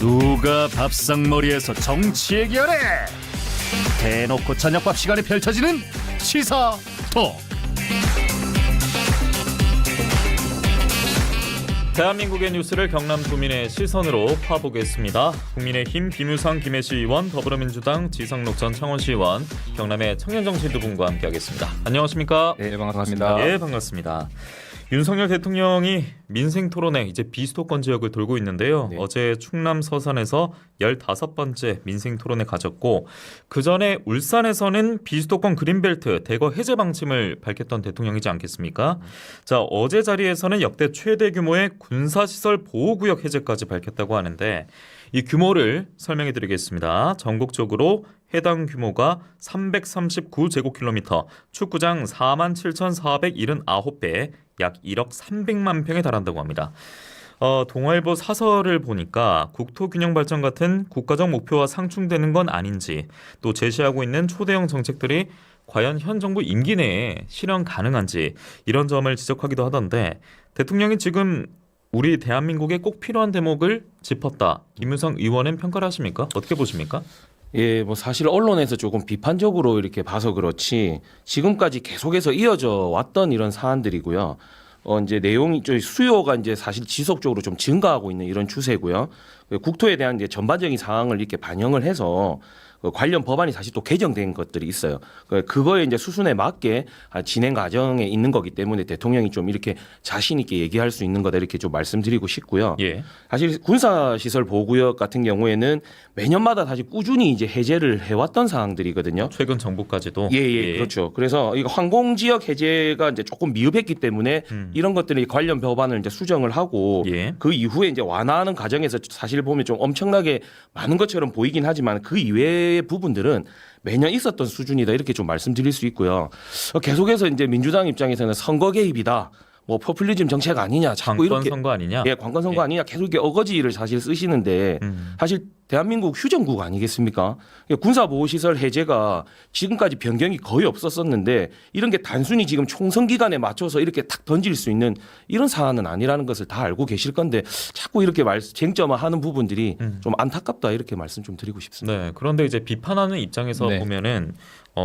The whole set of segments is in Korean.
누가 밥상머리에서 정치 얘기하래? 대놓고 저녁밥 시간에 펼쳐지는 시사톡. 대한민국의 뉴스를 경남 구민의 시선으로 파보겠습니다. 국민의힘 김유상 김해시 의원, 더불어민주당 지상록 전 창원시 의원, 경남의 청년정치 두 분과 함께하겠습니다. 안녕하십니까? 네, 반갑습니다. 예, 반갑습니다. 윤석열 대통령이 민생토론회 이제 비수도권 지역을 돌고 있는데요. 네. 어제 충남 서산에서 15번째 민생토론회 가졌고 그 전에 울산에서는 비수도권 그린벨트 대거 해제 방침을 밝혔던 대통령이지 않겠습니까? 자, 어제 자리에서는 역대 최대 규모의 군사시설 보호구역 해제까지 밝혔다고 하는데 이 규모를 설명해 드리겠습니다. 전국적으로 해당 규모가 339제곱킬로미터, 축구장 47,479배, 약 1억 300만 평에 달한다고 합니다. 동아일보 사설을 보니까 국토균형 발전 같은 국가적 목표와 상충되는 건 아닌지, 또 제시하고 있는 초대형 정책들이 과연 현 정부 임기 내에 실현 가능한지 이런 점을 지적하기도 하던데, 대통령이 지금 우리 대한민국에 꼭 필요한 대목을 짚었다, 김유상 의원은 평가를 하십니까? 어떻게 보십니까? 예, 뭐 사실 언론에서 조금 비판적으로 이렇게 봐서 그렇지 지금까지 계속해서 이어져 왔던 이런 사안들이고요. 이제 내용이 좀 수요가 이제 사실 지속적으로 좀 증가하고 있는 이런 추세고요. 국토에 대한 이제 전반적인 사항을 이렇게 반영을 해서 관련 법안이 사실 또 개정된 것들이 있어요. 그거에 이제 수순에 맞게 진행 과정에 있는 거기 때문에 대통령이 좀 이렇게 자신 있게 얘기할 수 있는 거다 이렇게 좀 말씀드리고 싶고요. 예. 사실 군사시설 보호구역 같은 경우에는 매년마다 사실 꾸준히 이제 해제를 해왔던 사항들이거든요. 최근 정부까지도. 예, 그렇죠. 그래서 이거 항공지역 해제가 이제 조금 미흡했기 때문에 이런 것들이 관련 법안을 이제 수정을 하고 예. 그 이후에 이제 완화하는 과정에서 사실 보면 좀 엄청나게 많은 것처럼 보이긴 하지만 그 이외의 부분들은 매년 있었던 수준이다 이렇게 좀 말씀드릴 수 있고요. 계속해서 이제 민주당 입장에서는 선거 개입이다. 뭐 포퓰리즘 정책 아니냐, 자꾸 관건 이렇게 선거 아니냐? 예, 관건 선거 아니냐 계속 이렇게 어거지를 사실 쓰시는데 사실 대한민국 휴전국 아니겠습니까? 군사보호시설 해제가 지금까지 변경이 거의 없었었는데 이런 게 단순히 지금 총선 기간에 맞춰서 이렇게 탁 던질 수 있는 이런 사안은 아니라는 것을 다 알고 계실 건데 자꾸 이렇게 쟁점화하는 부분들이 좀 안타깝다 이렇게 말씀 좀 드리고 싶습니다. 네, 그런데 이제 비판하는 입장에서 네. 보면은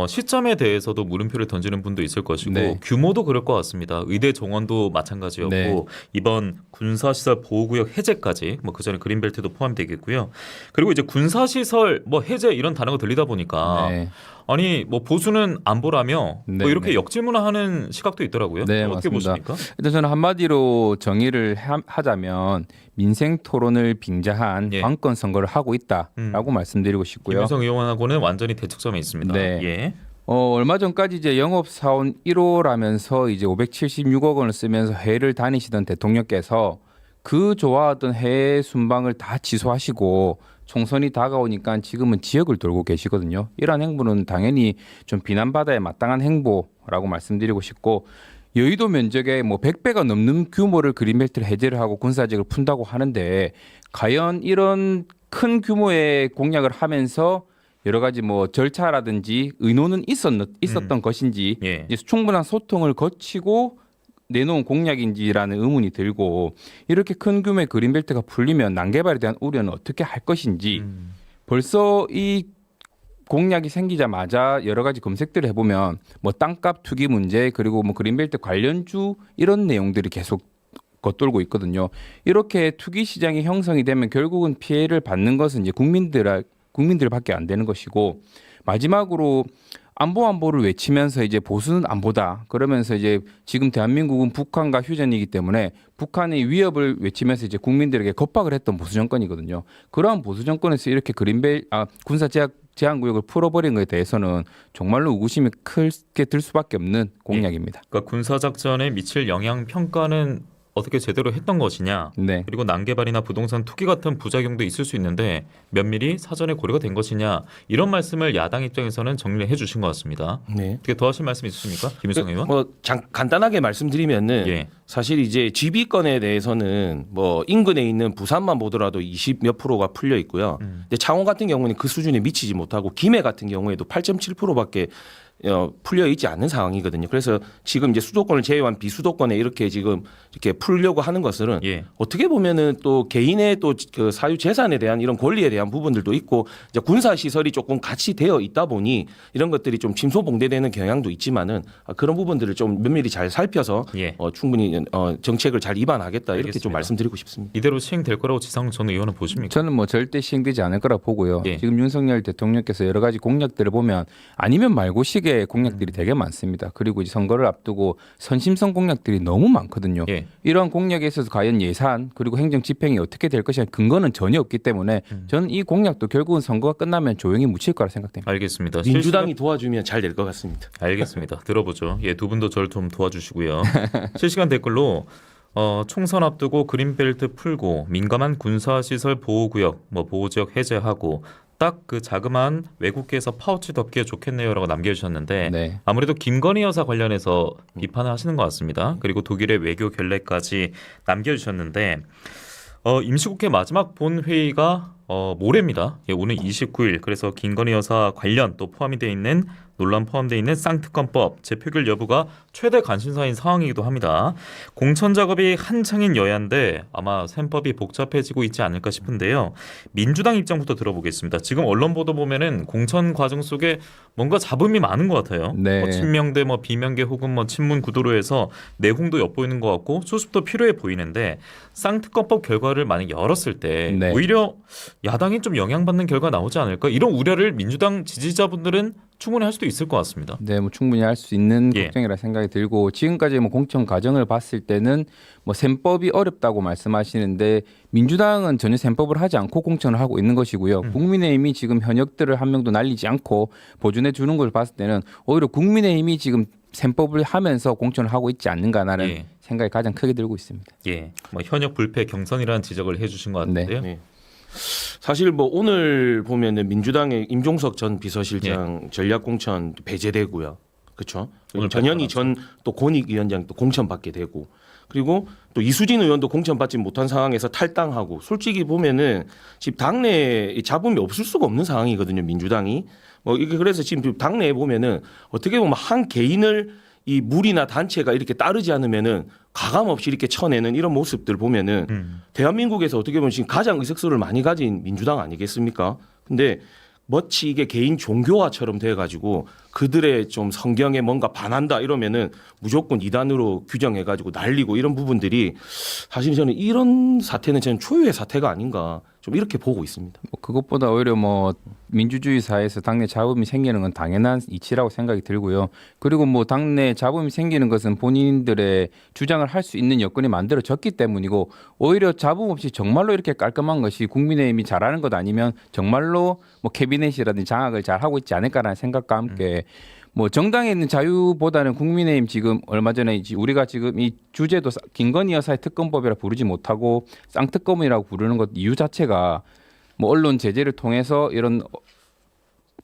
시점에 대해서도 물음표를 던지는 분도 있을 것이고 네. 규모도 그럴 것 같습니다. 의대 정원도 마찬가지였고 네. 이번 군사시설 보호구역 해제까지 뭐 그전에 그린벨트도 포함되겠고요. 그리고 이제 군사시설 뭐 해제 이런 단어가 들리다 보니까 네. 아니 뭐 보수는 안보라며 네, 뭐 이렇게 네. 역질문화하는 시각도 있더라고요. 네, 어떻게 맞습니다. 보십니까? 일단 저는 한마디로 정의를 하자면 민생 토론을 빙자한 예. 관건 선거를 하고 있다라고 말씀드리고 싶고요. 김유성 의원하고는 완전히 대척점에 있습니다. 네. 예. 얼마 전까지 이제 영업사원 1호라면서 이제 576억 원을 쓰면서 해외를 다니시던 대통령께서 그 좋아하던 해외 순방을 다 취소하시고 총선이 다가오니까 지금은 지역을 돌고 계시거든요. 이러한 행보는 당연히 좀 비난받아야 마땅한 행보라고 말씀드리고 싶고, 여의도 면적의 뭐 100배가 넘는 규모를 그린벨트를 해제를 하고 군사적을 푼다고 하는데 과연 이런 큰 규모의 공약을 하면서 여러 가지 뭐 절차라든지 의논은 있었던 것인지 예. 이제 충분한 소통을 거치고 내놓은 공약인지라는 의문이 들고, 이렇게 큰 규모의 그린벨트가 풀리면 난개발에 대한 우려는 어떻게 할 것인지 벌써 이 공약이 생기자마자 여러 가지 검색들을 해보면 뭐 땅값 투기 문제, 그리고 뭐 그린벨트 관련주 이런 내용들이 계속 겉돌고 있거든요. 이렇게 투기 시장이 형성이 되면 결국은 피해를 받는 것은 이제 국민들밖에 안 되는 것이고, 마지막으로 안보를 외치면서 이제 보수는 안보다 그러면서 이제 지금 대한민국은 북한과 휴전이기 때문에 북한의 위협을 외치면서 이제 국민들에게 겁박을 했던 보수 정권이거든요. 그러한 보수 정권에서 이렇게 군사 제한 구역을 풀어버린 것에 대해서는 정말로 의구심이 크게 들 수밖에 없는 공약입니다. 그러니까 군사작전에 미칠 영향 평가는 어떻게 제대로 했던 것이냐, 네. 그리고 난개발이나 부동산 투기 같은 부작용도 있을 수 있는데 면밀히 사전에 고려가 된 것이냐, 이런 말씀을 야당 입장에서는 정리를 해주신 것 같습니다. 네. 어떻게 더 하실 말씀 있으십니까, 김유성 의원? 간단하게 말씀드리면은 예. 사실 이제 GB건에 대해서는 뭐 인근에 있는 부산만 보더라도 20몇 프로가 풀려 있고요. 근데 창원 같은 경우는 그 수준에 미치지 못하고 김해 같은 경우에도 8.7%밖에 풀려 있지 않는 상황이거든요. 그래서 지금 이제 수도권을 제외한 비수도권에 이렇게 지금 이렇게 풀려고 하는 것은 예. 어떻게 보면은 또 개인의 또 그 사유 재산에 대한 이런 권리에 대한 부분들도 있고 이제 군사 시설이 조금 같이 되어 있다 보니 이런 것들이 좀 침소봉대되는 경향도 있지만은 그런 부분들을 좀 면밀히 잘 살펴서 예. 충분히 정책을 잘 입안하겠다 이렇게 알겠습니다. 좀 말씀드리고 싶습니다. 이대로 시행될 거라고 지상욱 전 의원은 보십니까? 저는 뭐 절대 시행되지 않을 거라 보고요. 예. 지금 윤석열 대통령께서 여러 가지 공약들을 보면 아니면 말고식의 공약들이 되게 많습니다. 그리고 이제 선거를 앞두고 선심성 공약들이 너무 많거든요. 예. 이러한 공약에 있어서 과연 예산 그리고 행정 집행이 어떻게 될 것이냐 근거는 전혀 없기 때문에 저는 이 공약도 결국은 선거가 끝나면 조용히 묻힐 거라 생각됩니다. 알겠습니다. 민주당이 도와주면 잘 될 것 같습니다. 알겠습니다. 들어보죠. 예, 두 분도 저를 좀 도와주시고요. 실시간 댓글로 총선 앞두고 그린벨트 풀고 민감한 군사시설 보호구역, 보호지역 해제하고 딱 그 자그마한 외국계에서 파우치 덮기에 좋겠네요라고 남겨주셨는데 네. 아무래도 김건희 여사 관련해서 비판을 하시는 것 같습니다. 그리고 독일의 외교 결례까지 남겨주셨는데 임시국회 마지막 본회의가 모레입니다. 예, 오늘 29일. 그래서 김건희 여사 관련 또 포함이 돼 있는 논란 포함되어 있는 쌍특검법 재표결 여부가 최대 관심사인 상황이기도 합니다. 공천 작업이 한창인 여야인데 아마 셈법이 복잡해지고 있지 않을까 싶은데요. 민주당 입장부터 들어보겠습니다. 지금 언론 보도 보면은 공천 과정 속에 뭔가 잡음이 많은 것 같아요. 네. 친명대, 비명계 혹은 친문 구도로 해서 내홍도 엿보이는 것 같고 수습도 필요해 보이는데 쌍특검법 결과를 만약 열었을 때 네. 오히려 야당이 좀 영향받는 결과 나오지 않을까 이런 우려를 민주당 지지자분들은 충분히 할 수도 있을 것 같습니다. 네, 충분히 할 수 있는 예. 걱정이라 생각이 들고 지금까지 공천 과정을 봤을 때는 셈법이 어렵다고 말씀하시는데 민주당은 전혀 셈법을 하지 않고 공천을 하고 있는 것이고요. 국민의힘이 지금 현역들을 한 명도 날리지 않고 보존해 주는 걸 봤을 때는 오히려 국민의힘이 지금 셈법을 하면서 공천을 하고 있지 않는가라는 예. 생각이 가장 크게 들고 있습니다. 예, 현역 불패 경선이라는 지적을 해주신 것 같은데요. 네. 사실 오늘 보면은 민주당의 임종석 전 비서실장 전략공천 배제되고요. 그렇죠? 오늘 전현희 전 또 권익위원장 또 공천 받게 되고 그리고 또 이수진 의원도 공천 받지 못한 상황에서 탈당하고 솔직히 보면은 지금 당내에 잡음이 없을 수가 없는 상황이거든요. 민주당이 이게 그래서 지금 당내에 보면은 어떻게 보면 한 개인을 이 무리나 단체가 이렇게 따르지 않으면은 가감 없이 이렇게 쳐내는 이런 모습들 보면은 대한민국에서 어떻게 보면 지금 가장 의석수를 많이 가진 민주당 아니겠습니까? 근데 마치 이게 개인 종교화처럼 돼가지고 그들의 좀 성경에 뭔가 반한다 이러면은 무조건 이단으로 규정해가지고 날리고 이런 부분들이 사실 저는 이런 사태는 저는 초유의 사태가 아닌가 좀 이렇게 보고 있습니다. 그것보다 오히려 민주주의 사회에서 당내 잡음이 생기는 건 당연한 이치라고 생각이 들고요. 그리고 당내 잡음이 생기는 것은 본인들의 주장을 할 수 있는 여건이 만들어졌기 때문이고 오히려 잡음 없이 정말로 이렇게 깔끔한 것이 국민의힘이 잘하는 것 아니면 정말로 캐비넷이라든지 장악을 잘 하고 있지 않을까라는 생각과 함께 정당에 있는 자유보다는 국민의힘 지금 얼마 전에 우리가 지금 이 주제도 김건희 여사의 특검법이라 부르지 못하고 쌍특검이라고 부르는 것 이유 자체가 언론 제재를 통해서 이런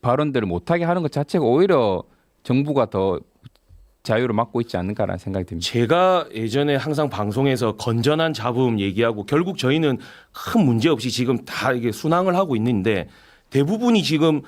발언들을 못하게 하는 것 자체가 오히려 정부가 더 자유를 막고 있지 않을까라는 생각이 듭니다. 제가 예전에 항상 방송에서 건전한 잡음 얘기하고 결국 저희는 큰 문제 없이 지금 다 이게 순항을 하고 있는데 대부분이 지금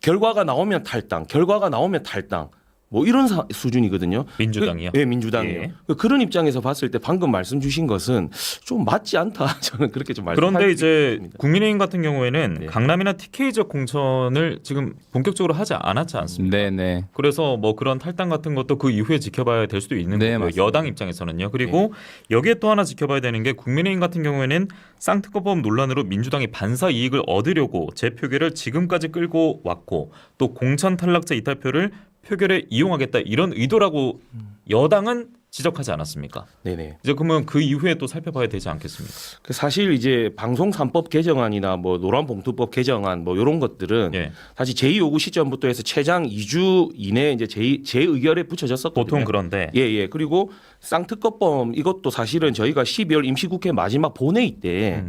결과가 나오면 탈당, 결과가 나오면 탈당. 이런 수준이거든요. 민주당이요? 네, 민주당이요. 예. 그런 입장에서 봤을 때 방금 말씀 주신 것은 좀 맞지 않다. 저는 그렇게 좀 말씀드립니다. 그런데 이제 국민의힘 같은 경우에는 네. 강남이나 TK 지역 공천을 지금 본격적으로 하지 않았지 않습니까? 네. 그래서 그런 탈당 같은 것도 그 이후에 지켜봐야 될 수도 있는 네, 거고요. 맞습니다. 여당 입장에서는요. 그리고 여기에 또 하나 지켜봐야 되는 게 국민의힘 같은 경우에는 쌍특검법 논란으로 민주당이 반사 이익을 얻으려고 재표결을 지금까지 끌고 왔고 또 공천 탈락자 이탈표를 표결에 이용하겠다 이런 의도라고 여당은 지적하지 않았습니까? 네네. 이제 그러면 그 이후에 또 살펴봐야 되지 않겠습니까? 사실 이제 방송 3법 개정안이나 노란봉투법 개정안 이런 것들은 예. 사실 제2요구 시점부터 해서 최장 2주 이내에 이제 재의결에 붙여졌었거든요. 보통 그런데 예. 그리고 쌍특검법 이것도 사실은 저희가 12월 임시국회 마지막 본회의 때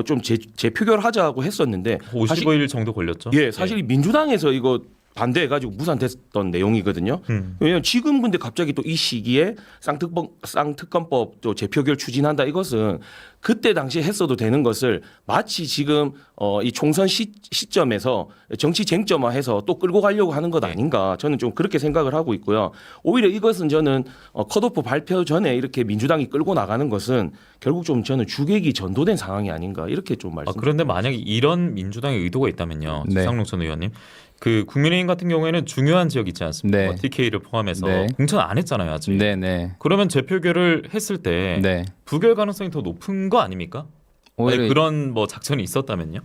좀 재표결하자고 했었는데 55일 정도 걸렸죠. 사실 민주당에서 이거 반대해가지고 무산됐던 내용이거든요. 왜냐하면 지금 근데 갑자기 또 이 시기에 쌍특검법 또 재표결 추진한다 이것은 그때 당시에 했어도 되는 것을 마치 지금 이 총선 시점에서 정치 쟁점화해서 또 끌고 가려고 하는 것 아닌가 저는 좀 그렇게 생각을 하고 있고요. 오히려 이것은 저는 컷오프 발표 전에 이렇게 민주당이 끌고 나가는 것은 결국 좀 저는 주객이 전도된 상황이 아닌가 이렇게 좀 말씀드립니다. 그런데 만약에 이런 민주당의 의도가 있다면요, 네. 지상록 전 의원님, 그 국민의힘 같은 경우에는 중요한 지역 있지 않습니까? 네. 뭐 TK를 포함해서 네. 공천 안 했잖아요 아직. 네네. 그러면 재표결을 했을 때 네. 부결 가능성이 더 높은 거 아닙니까? 오히려 아니, 그런 뭐 작전이 있었다면요?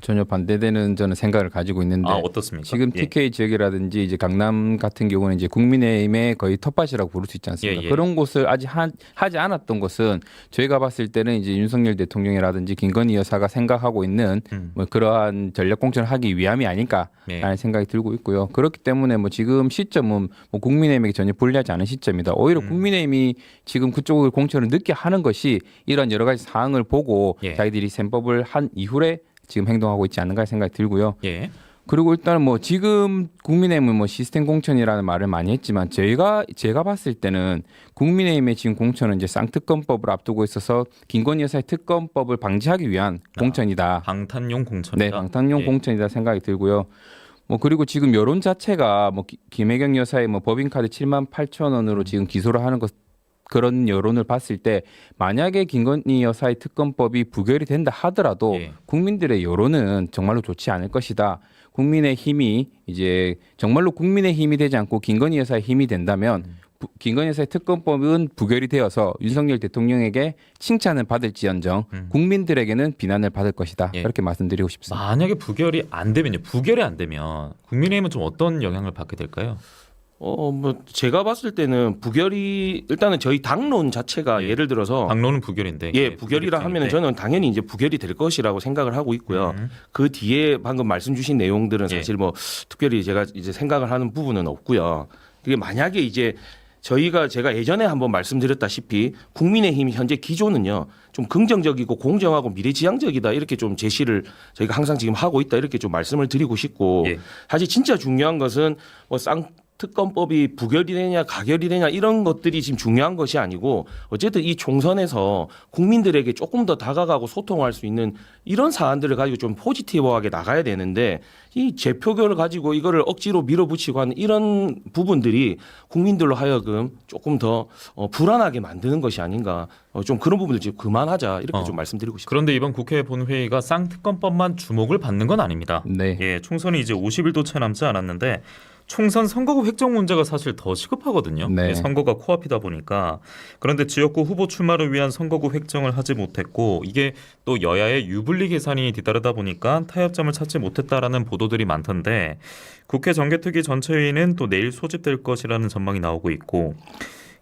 전혀 반대되는 저는 생각을 가지고 있는데 어떻습니까? 지금 예. TK 지역이라든지 이제 강남 같은 경우는 이제 국민의힘의 거의 텃밭이라고 부를 수 있지 않습니까? 예, 예. 그런 곳을 아직 하지 않았던 것은 저희가 봤을 때는 이제 윤석열 대통령이라든지 김건희 여사가 생각하고 있는 뭐 그러한 전략 공천을 하기 위함이 아닐까라는 예. 생각이 들고 있고요. 그렇기 때문에 뭐 지금 시점은 뭐 국민의힘에게 전혀 불리하지 않은 시점이다. 오히려 국민의힘이 지금 그쪽을 공천을 늦게 하는 것이 이런 여러 가지 사항을 보고 예. 자기들이 셈법을 한 이후에 지금 행동하고 있지 않은가 생각이 들고요. 예. 그리고 일단 뭐 지금 국민의힘은 뭐 시스템 공천이라는 말을 많이 했지만 제가 봤을 때는 국민의힘의 지금 공천은 이제 쌍특검법을 앞두고 있어서 김건희 여사의 특검법을 방지하기 위한 공천이다. 방탄용 공천이다. 네, 방탄용 예. 공천이다 생각이 들고요. 뭐 그리고 지금 여론 자체가 뭐 김혜경 여사의 뭐 법인카드 7만 8천 원으로 지금 기소를 하는 것 그런 여론을 봤을 때 만약에 김건희 여사의 특검법이 부결이 된다 하더라도 예. 국민들의 여론은 정말로 좋지 않을 것이다. 국민의 힘이 이제 정말로 국민의 힘이 되지 않고 김건희 여사의 힘이 된다면 김건희 여사의 특검법은 부결이 되어서 윤석열 대통령에게 칭찬을 받을지언정 국민들에게는 비난을 받을 것이다. 예. 이렇게 말씀드리고 싶습니다. 만약에 부결이 안 되면요. 부결이 안 되면 국민의힘은 좀 어떤 영향을 받게 될까요? 뭐 제가 봤을 때는 부결이 일단은 저희 당론 자체가 예. 예를 들어서 당론은 부결인데. 예, 부결이라 하면은 저는 당연히 이제 부결이 될 것이라고 생각을 하고 있고요. 그 뒤에 방금 말씀 주신 내용들은 예. 사실 뭐 특별히 제가 이제 생각을 하는 부분은 없고요. 그게 만약에 이제 제가 예전에 한번 말씀드렸다시피 국민의힘 현재 기조는요 좀 긍정적이고 공정하고 미래지향적이다 이렇게 좀 제시를 저희가 항상 지금 하고 있다 이렇게 좀 말씀을 드리고 싶고 예. 사실 진짜 중요한 것은 뭐 특검법이 부결이 되냐 가결이 되냐 이런 것들이 지금 중요한 것이 아니고 어쨌든 이 총선에서 국민들에게 조금 더 다가가고 소통할 수 있는 이런 사안들을 가지고 좀 포지티브하게 나가야 되는데 이 재표결을 가지고 이거를 억지로 밀어붙이고 하는 이런 부분들이 국민들로 하여금 조금 더 불안하게 만드는 것이 아닌가 좀 그런 부분들 좀 그만하자 이렇게 좀 말씀드리고 싶습니다. 그런데 이번 국회 본회의가 쌍특검법만 주목을 받는 건 아닙니다. 네. 예, 총선이 이제 50일도 채 남지 않았는데 총선 선거구 획정 문제가 사실 더 시급하거든요. 네. 예, 선거가 코앞이다 보니까. 그런데 지역구 후보 출마를 위한 선거구 획정을 하지 못했고 이게 또 여야의 유불리 계산이 뒤따르다 보니까 타협점을 찾지 못했다라는 보도들이 많던데 국회 정개특위 전체회의는 또 내일 소집될 것이라는 전망이 나오고 있고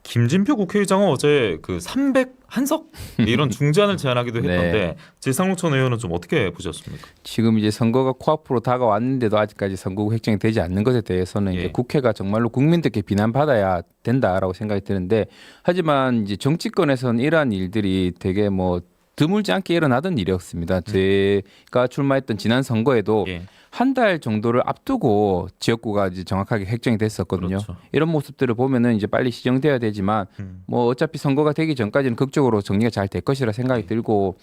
김진표 국회의장은 어제 그 301석 이런 중재안을 제안하기도 했던데 네. 지상록 전 의원은 좀 어떻게 보셨습니까? 지금 이제 선거가 코앞으로 다가왔는데도 아직까지 선거구 획정이 되지 않는 것에 대해서는 예. 이제 국회가 정말로 국민들께 비난받아야 된다라고 생각이 드는데 하지만 이제 정치권에서는 이러한 일들이 되게 뭐 드물지 않게 일어나던 일이었습니다. 제가 출마했던 지난 선거에도 예. 한 달 정도를 앞두고 지역구가 이제 정확하게 획정이 됐었거든요. 그렇죠. 이런 모습들을 보면은 이제 빨리 시정돼야 되지만 뭐 어차피 선거가 되기 전까지는 극적으로 정리가 잘 될 것이라 생각이 들고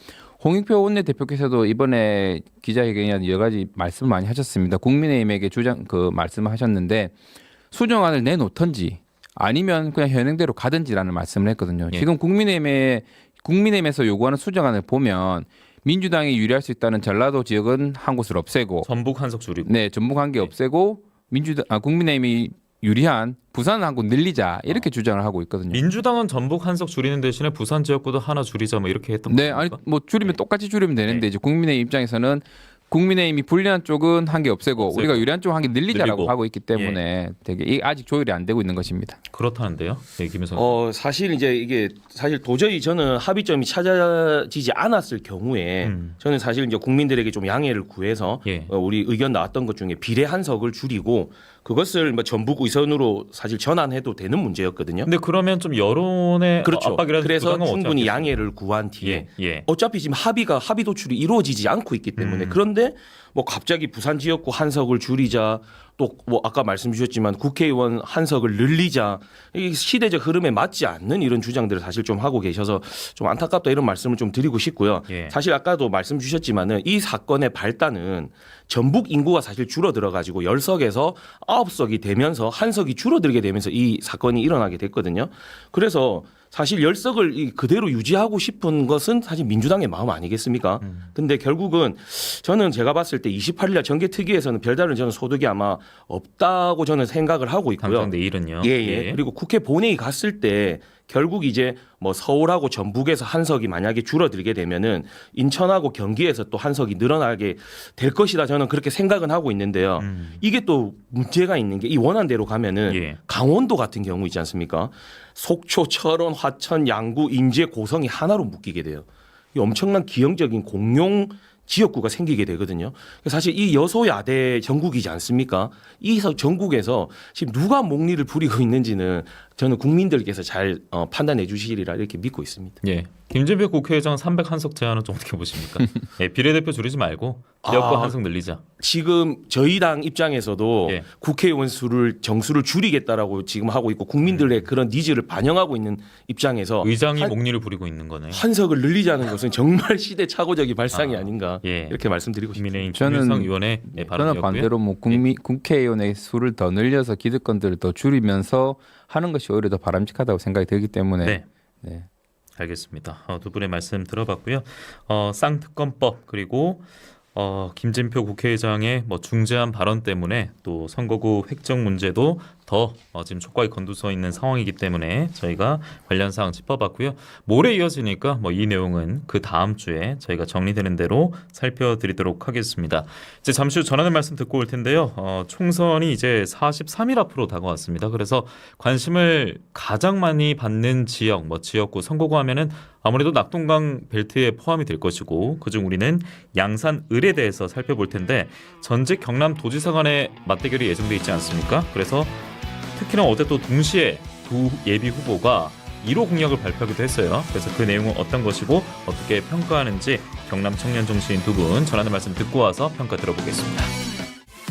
홍익표 원내대표께서도 이번에 기자회견이나 여러 가지 말씀을 많이 하셨습니다. 국민의힘에게 말씀을 하셨는데 수정안을 내놓던지 아니면 그냥 현행대로 가든지라는 말씀을 했거든요. 예. 지금 국민의힘에서 요구하는 수정안을 보면 민주당이 유리할 수 있다는 전라도 지역은 한 곳을 없애고 전북 한석 줄이고 네, 전북 한 개 없애고 국민의힘이 유리한 부산은 한 곳 늘리자 이렇게 주장을 하고 있거든요. 민주당은 전북 한석 줄이는 대신에 부산 지역구도 하나 줄이자 뭐 이렇게 했던 네, 겁니까? 아니 뭐 줄이면 똑같이 줄이면 되는데 이제 국민의힘 입장에서는 국민의힘이 불리한 쪽은 한 개 없애고 우리가 유리한 쪽 한 개 늘리자라고 늘리고. 하고 있기 때문에 되게 아직 조율이 안 되고 있는 것입니다. 그렇다는데요. 네, 김혜성. 사실 이제 이게 사실 도저히 저는 합의점이 찾아지지 않았을 경우에 저는 사실 이제 국민들에게 좀 양해를 구해서 예. 우리 의견 나왔던 것 중에 비례 한석을 줄이고 그것을 뭐 전북 의선으로 사실 전환해도 되는 문제였거든요. 근데 그러면 좀 여론의 그렇죠. 압박이라든지 그래서 부담감은 충분히 어떻게 양해를 구한 뒤에 예. 어차피 지금 합의 도출이 이루어지지 않고 있기 때문에 그런데 그런데 뭐 갑자기 부산 지역구 한석을 줄이자 또 뭐 아까 말씀 주셨지만 국회의원 한석을 늘리자 이 시대적 흐름에 맞지 않는 이런 주장들을 사실 좀 하고 계셔서 좀 안타깝다 이런 말씀을 좀 드리고 싶고요. 예. 사실 아까도 말씀 주셨지만은 이 사건의 발단은 전북 인구가 사실 줄어들어 가지고 10석에서 9석이 되면서 한석이 줄어들게 되면서 이 사건이 일어나게 됐거든요. 그래서 사실 10석을 그대로 유지하고 싶은 것은 사실 민주당의 마음 아니겠습니까? 근데 결국은 저는 제가 봤을 때 28일 날 정계특위에서는 별다른 저는 소득이 아마 없다고 저는 생각을 하고 있고요. 당장 내일은요. 예. 그리고 국회 본회의 갔을 때 결국 이제 뭐 서울하고 전북에서 한석이 만약에 줄어들게 되면은 인천하고 경기에서 또 한석이 늘어나게 될 것이다. 저는 그렇게 생각은 하고 있는데요. 이게 또 문제가 있는 게 이 원안대로 가면은 예. 강원도 같은 경우 있지 않습니까? 속초, 철원, 화천, 양구, 인제, 고성이 하나로 묶이게 돼요. 이 엄청난 기형적인 공용 지역구가 생기게 되거든요. 사실 이 여소야대 전국이지 않습니까? 이 전국에서 지금 누가 목리를 부리고 있는지는 저는 국민들께서 잘 판단해 주시리라 이렇게 믿고 있습니다. 예. 김진표 국회의장 301석 제안은 좀 어떻게 보십니까? 예, 비례대표 줄이지 말고 지역구 한석 늘리자. 지금 저희 당 입장에서도 예. 국회의원 수를 정수를 줄이겠다라고 지금 하고 있고 국민들의 그런 니즈를 반영하고 있는 입장에서 의장이 목리를 부리고 있는 거네. 한석을 늘리자는 것은 정말 시대착오적인 발상이 아닌가 예. 이렇게 말씀드리고 싶습니다. 국민의힘 저는- 김일성 의원의 저는 발언이었고요. 반대로 뭐 국회의원의 수를 더 늘려서 기득권들을 더 줄이면서 하는 것이 오히려 더 바람직하다고 생각이 들기 때문에 네. 네. 알겠습니다. 두 분의 말씀 들어봤고요. 쌍특검법 그리고 김진표 국회의장의 뭐 중재안 발언 때문에 또 선거구 획정 문제도 더 지금 촉각이 곤두서 있는 상황이기 때문에 저희가 관련 사항 짚어봤고요. 모레 이어지니까 뭐 이 내용은 그 다음 주에 저희가 정리되는 대로 살펴드리도록 하겠습니다. 이제 잠시 후 전하는 말씀 듣고 올 텐데요. 총선이 이제 43일 앞으로 다가왔습니다. 그래서 관심을 가장 많이 받는 지역, 뭐 지역구 선거구 하면은 아무래도 낙동강 벨트에 포함이 될 것이고 그중 우리는 양산 을에 대해서 살펴볼 텐데 전직 경남 도지사 간의 맞대결이 예정돼 있지 않습니까? 그래서 특히나 어제 또 동시에 두 예비 후보가 1호 공약을 발표하기도 했어요. 그래서 그 내용은 어떤 것이고 어떻게 평가하는지 경남 청년 정치인 두 분 전하는 말씀 듣고 와서 평가 들어보겠습니다.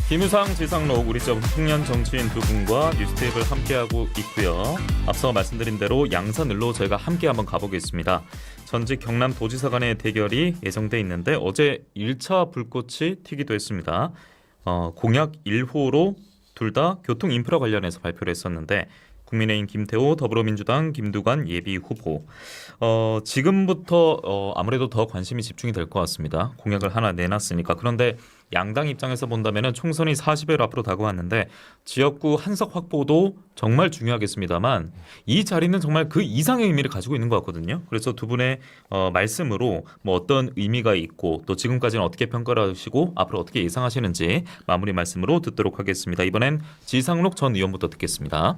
김우상, 지상록, 우리 쪽 청년 정치인 두 분과 뉴스테이블 함께하고 있고요. 앞서 말씀드린 대로 양산을로 저희가 함께 한번 가보겠습니다. 전직 경남 도지사 간의 대결이 예정돼 있는데 어제 1차 불꽃이 튀기도 했습니다. 공약 1호로 둘 다 교통 인프라 관련해서 발표를 했었는데 국민의힘 김태호, 더불어민주당 김두관 예비 후보. 지금부터 아무래도 더 관심이 집중이 될 것 같습니다. 공약을 하나 내놨으니까. 그런데 양당 입장에서 본다면 총선이 40일 앞으로 다가왔는데 지역구 한석 확보도 정말 중요하겠습니다만 이 자리는 정말 그 이상의 의미를 가지고 있는 것 같거든요. 그래서 두 분의 말씀으로 뭐 어떤 의미가 있고 또 지금까지는 어떻게 평가를 하시고 앞으로 어떻게 예상하시는지 마무리 말씀으로 듣도록 하겠습니다. 이번엔 지상록 전 의원부터 듣겠습니다.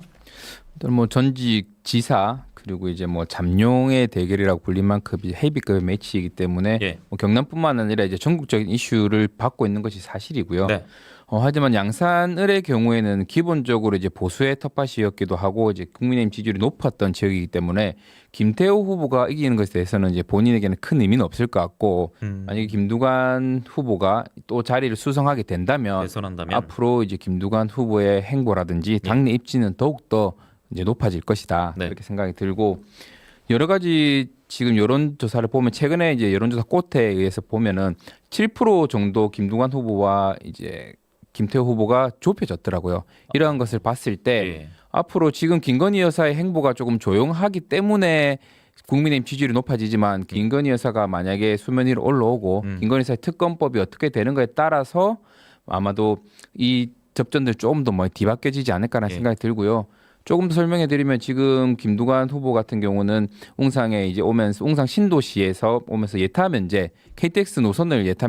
뭐 전직 지사 그리고 이제 뭐 잠룡의 대결이라고 불릴 만큼 헤비급의 매치이기 때문에 예. 뭐 경남뿐만 아니라 이제 전국적인 이슈를 받고 있는 것이 사실이고요. 네. 하지만 양산을의 경우에는 기본적으로 이제 보수의 텃밭이었기도 하고 이제 국민의힘 지지율이 높았던 지역이기 때문에 김태호 후보가 이기는 것에 대해서는 이제 본인에게는 큰 의미는 없을 것 같고 만약에 김두관 후보가 또 자리를 수성하게 된다면 개선한다면 앞으로 이제 김두관 후보의 행보라든지 당내 입지는 더욱 더 이제 높아질 것이다 네. 이렇게 생각이 들고 여러 가지 지금 여론조사를 보면 최근에 이제 여론조사 꽃에 의해서 보면은 7% 정도 김두관 후보와 이제 김태호 후보가 좁혀졌더라고요. 이러한 것을 봤을 때 예. 앞으로 지금 김건희 여사의 행보가 조금 조용하기 때문에 국민의힘 지지율이 높아지지만 김건희 여사가 만약에 수면 위로 올라오고 김건희 여사의 특검법이 어떻게 되는가에 따라서 아마도 이 접전들 조금 더 뒤바뀌어지지 않을까라는 예. 생각이 들고요. 조금 더 설명해 드리면 지금 김두관 후보 같은 경우는 웅상에 이제 오면서 웅상 신도시에서 오면서 예타 면제 KTX 노선을 예타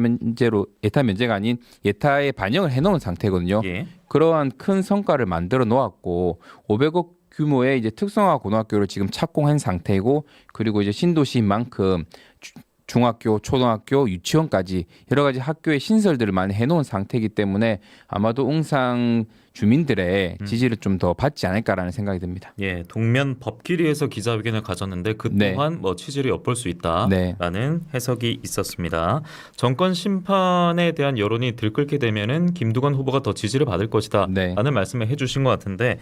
면제가 아닌 예타에 반영을 해 놓은 상태거든요. 예. 그러한 큰 성과를 만들어 놓았고 500억 규모의 이제 특성화 고등학교를 지금 착공한 상태이고 그리고 이제 신도시인 만큼 중학교, 초등학교, 유치원까지 여러 가지 학교의 신설들을 많이 해놓은 상태이기 때문에 아마도 웅상 주민들의 지지를 좀 더 받지 않을까라는 생각이 듭니다. 예, 동면 법끼리에서 기자회견을 가졌는데 그 네. 또한 뭐 취지를 엿볼 수 있다라는 네. 해석이 있었습니다. 정권 심판에 대한 여론이 들끓게 되면은 김두관 후보가 더 지지를 받을 것이다라는 네. 말씀을 해주신 것 같은데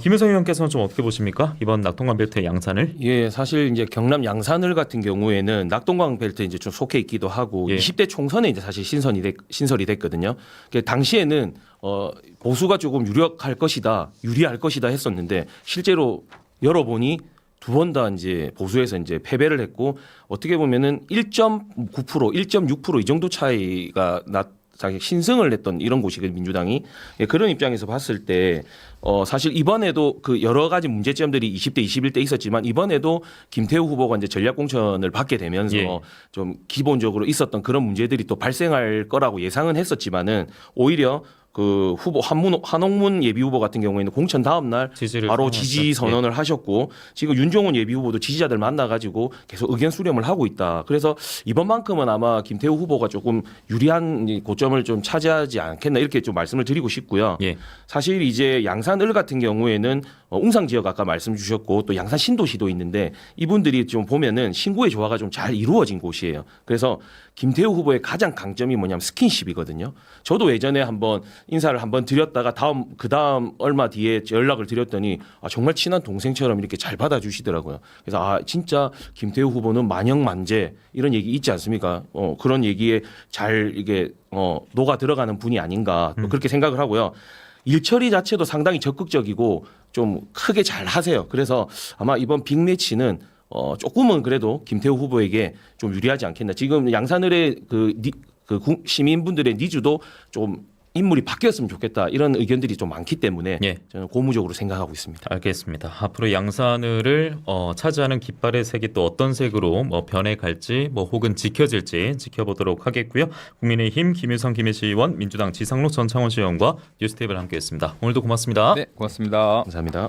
김효성 의원께서는 좀 어떻게 보십니까? 이번 낙동강 벨트의 양산을? 예, 사실 이제 경남 양산을 같은 경우에는 낙동강 벨트에 이제 좀 속해 있기도 하고 예. 20대 총선에 이제 사실 신설이 됐거든요. 당시에는 보수가 조금 유리할 것이다 했었는데 실제로 열어보니 두 번 다 이제 보수에서 이제 패배를 했고 어떻게 보면은 1.9%, 1.6% 이 정도 차이가 신승을 했던 이런 곳이거든요, 민주당이. 예, 그런 입장에서 봤을 때 사실 이번에도 그 여러 가지 문제점들이 20대, 21대 있었지만 이번에도 김태우 후보가 이제 전략 공천을 받게 되면서 예. 좀 기본적으로 있었던 그런 문제들이 또 발생할 거라고 예상은 했었지만은 오히려 그 후보 한홍문 예비 후보 같은 경우에는 공천 다음 날 지지를 바로 선언했죠. 지지 선언을 하셨고 지금 윤종훈 예비 후보도 지지자들 만나가지고 계속 의견 수렴을 하고 있다. 그래서 이번만큼은 아마 김태우 후보가 조금 유리한 고점을 좀 차지하지 않겠나 이렇게 좀 말씀을 드리고 싶고요. 예. 사실 이제 양산을 같은 경우에는 웅상 지역 아까 말씀 주셨고 또 양산 신도시도 있는데 이분들이 좀 보면은 신구의 조화가 좀 잘 이루어진 곳이에요. 그래서 김태우 후보의 가장 강점이 뭐냐면 스킨십이거든요. 저도 예전에 한번 인사를 한번 드렸다가 그 다음 얼마 뒤에 연락을 드렸더니 정말 친한 동생처럼 이렇게 잘 받아주시더라고요. 그래서 진짜 김태우 후보는 만영만재 이런 얘기 있지 않습니까? 그런 얘기에 잘 이게 녹아 들어가는 분이 아닌가 또 그렇게 생각을 하고요. 일처리 자체도 상당히 적극적이고 좀 크게 잘 하세요. 그래서 아마 이번 빅매치는 조금은 그래도 김태우 후보에게 좀 유리하지 않겠나. 지금 양산을의 시민분들의 니즈도 좀 인물이 바뀌었으면 좋겠다 이런 의견들이 좀 많기 때문에 예. 저는 고무적으로 생각하고 있습니다. 알겠습니다. 앞으로 양산을을 차지하는 깃발의 색이 또 어떤 색으로 변해갈지 혹은 지켜질지 지켜보도록 하겠고요. 국민의힘 김유성 김혜시 의원, 민주당 지상록 전창원 의원과 뉴스테이블 함께했습니다. 오늘도 고맙습니다. 네, 고맙습니다. 감사합니다.